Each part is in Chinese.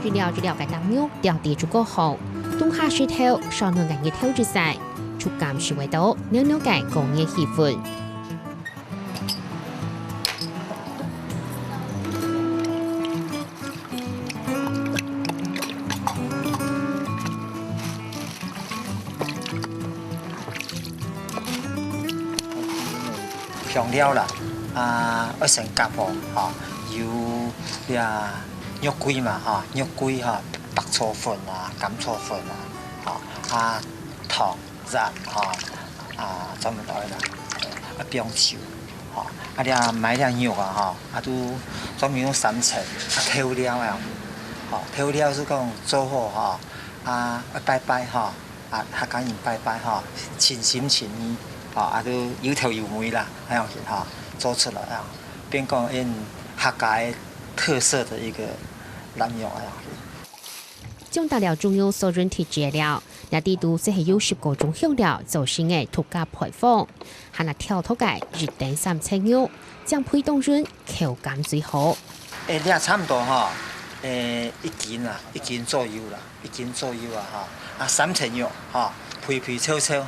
除了解男女掉地足夠好，冬夏時頭上兩人嘅挑戰賽，觸感是為到了解工業氣氛。香料啦，一成夾喎，有肉桂嘛，肉桂白醋粉啊、甘醋粉啊，糖、鹽專門愛啦，冰酒，買肉都專門用3層，調料啊，調料是講做好拜拜客家人拜拜誠心誠意。都有頭有尾啦，樣子做出來變講客家特色的一個南洋將大料中央所潤提質料，那地都只係有10個種香料造成嘅土家配方，係那挑土嘅熱頂3層肉，將配當潤口感最好。你差唔多1斤左右啦，1斤左右3層肉皮脆脆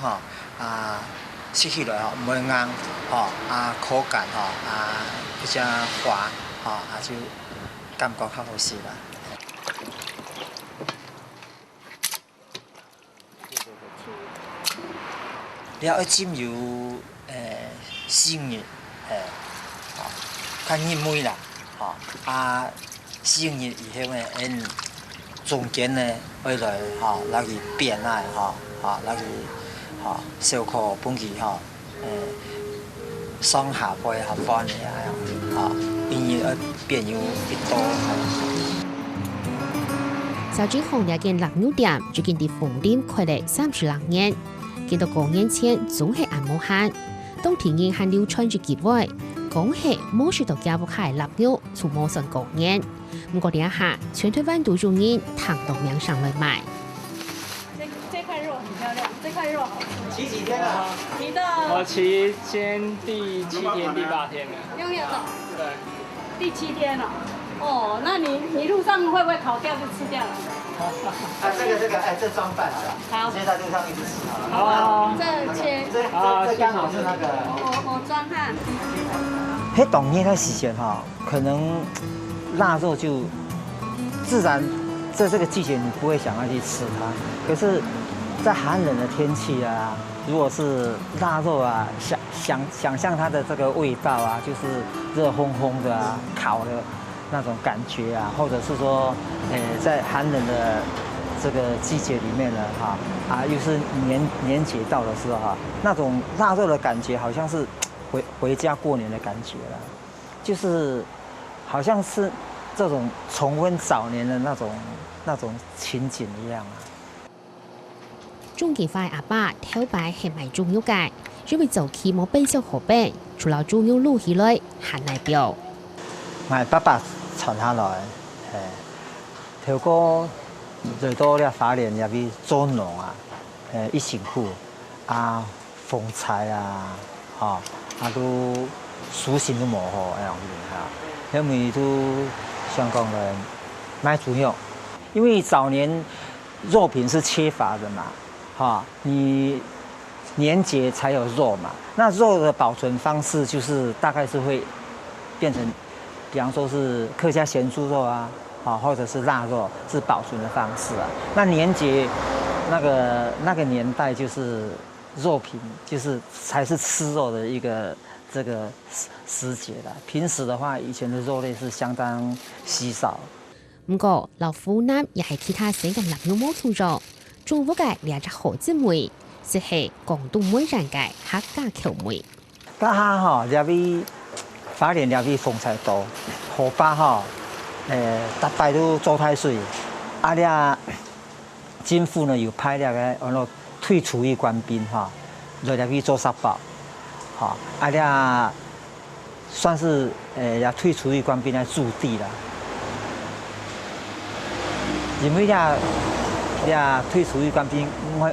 吃起來唔會硬，口感比較滑，就感覺較好食啦。你要浸有鮮熱，較熱味啦，鮮熱以後呢，中間呢愛來那個變來那個。燒烤本期上下杯翻嚟因而變有一多。小金紅呢間臘肉店最近喺鳳林開了36年，見到5年前總係按摩慳，當天然還流傳住機會，講係冇食到家屋開臘肉，從冇上5年。不過呢下全台灣都有人躺到面上來買。這塊肉很漂亮，這塊肉好吃。騎幾天了？騎到我騎先第7天、第8天了。用藥了？對。第7天了。哦，那你路上會不會烤掉就吃掉了？這裝飯好了。好。直接在路上一直吃好了。好。這切。這剛好是那個。我裝漢。喺冬天的時間可能臘肉就自然在這個季節你不會想要去吃它，可是。在寒冷的天氣如果是臘肉想象它的這個味道就是熱烘烘的烤的那種感覺或者是說，在寒冷的這個季節裡面呢，又是年節到的時候那種臘肉的感覺好像是回家過年的感覺了，就是好像是這種重溫早年的那種情景一樣中幾塊阿爸挑擺係賣中藥嘅，因為早期冇備上河邊，除了中藥滷起來很難表。我爸爸傳下來，條哥最多咧花蓮入邊做農一辛苦風采都蘇醒都冇好樣因為都香港人賣中藥，因為早年肉品是缺乏的嘛。你年節才有肉嘛？那肉的保存方式就是大概是會變成，比方說是客家鹹豬肉或者是臘肉是保存的方式那年節那個年代就是肉品就是才是吃肉的一個這個時節啦。平時的話，以前的肉類是相當稀少。不過老湖南也係其他省嘅臘肉冇出咗。中國嘅兩隻好姊妹，即係廣東梅人嘅客家口味。家下呢邊花蓮呢邊風采多，河巴大擺都做太水。呢政府呢又派呢退出役官兵來呢邊做沙包。呢算是也退出役官兵來駐地啦。因為退出役官兵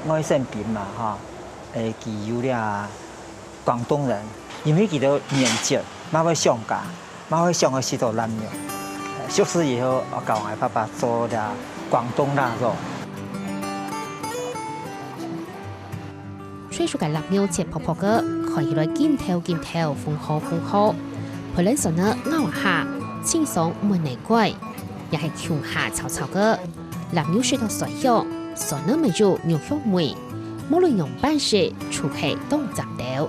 愛生病嘛佢有廣東人，因為佢哋年節，冇會上架，冇會上去食到南洋，熟识以后，我教我爸爸做的广东腊肉。炊熟嘅臘肉切泡泡嘅，可以來煎頭，封好。配嚟上呢咬下，清爽唔會膩怪，也係強下炒嘅。臘肉水到水香，上呢咪做肉香味，無論用辦事，廚氣都唔雜掉。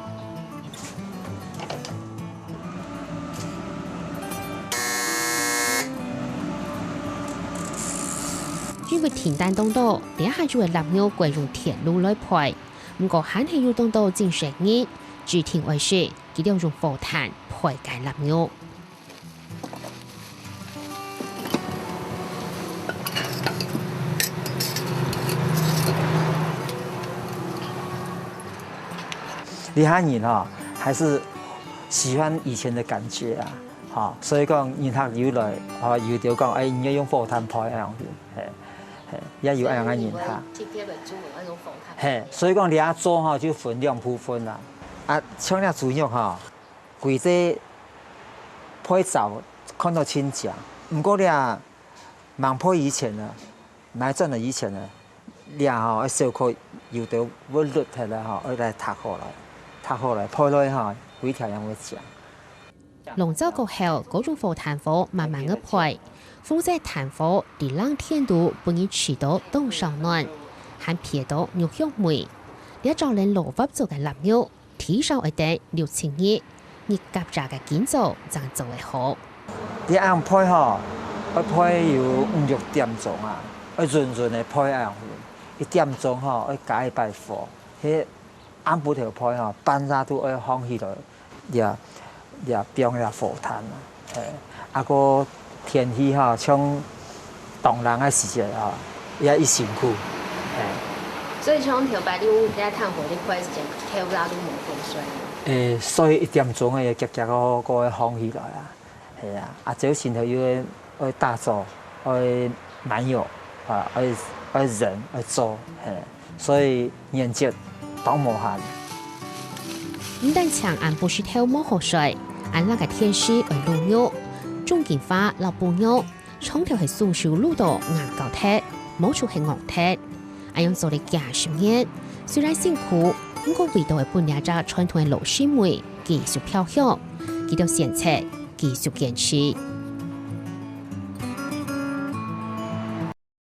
因為田蛋凍到，底下就會臘肉歸用鐵爐來配。唔過閒係要凍到正成熱，煮甜為時，佢哋用火炭配解臘肉。李漢人還是喜歡以前的感覺啊，所以講人客要來，要就講應該用火炭配樣嘅，也有樣嘅人客。所以講你做就分兩部分啦。像啲豬肉規隻配走看到清淨，唔過你盲配以前啊，買真係以前啊，你一小塊要到會煸起來要來拆好來配落幾條人會食。龍舟過後，嗰種火炭火慢慢嘅配，風在炭火地冷天度，半夜吃到凍上暖，還撇到肉香味。你做人蘿蔔做嘅臘肉，提上一啲6千熱，熱夾炸嘅建造就做會好。你按配要配要5、6點鐘啊，要潤嘅配1點鐘要加一擺火，迄按不條配半扎都要放起來，也變了火炭啊。個天氣像凍人嘅時節也一辛苦。所以像條白你在炭火你配時間，條拉都冇風水。所以1點鐘要夾個要放起來啊，係啊，這前頭要大做，要慢油要人要做，所以年節都冇限。唔但長按不是條冇河水，按那個天師為滷肉，中間花落半肉，窗條係松樹滷到硬膠鐵，冇處係硬鐵。按用做嚟夾10年，雖然辛苦，不過味道係半兩隻傳統嘅老師妹，技術飄香，佢條鮮菜技術堅持。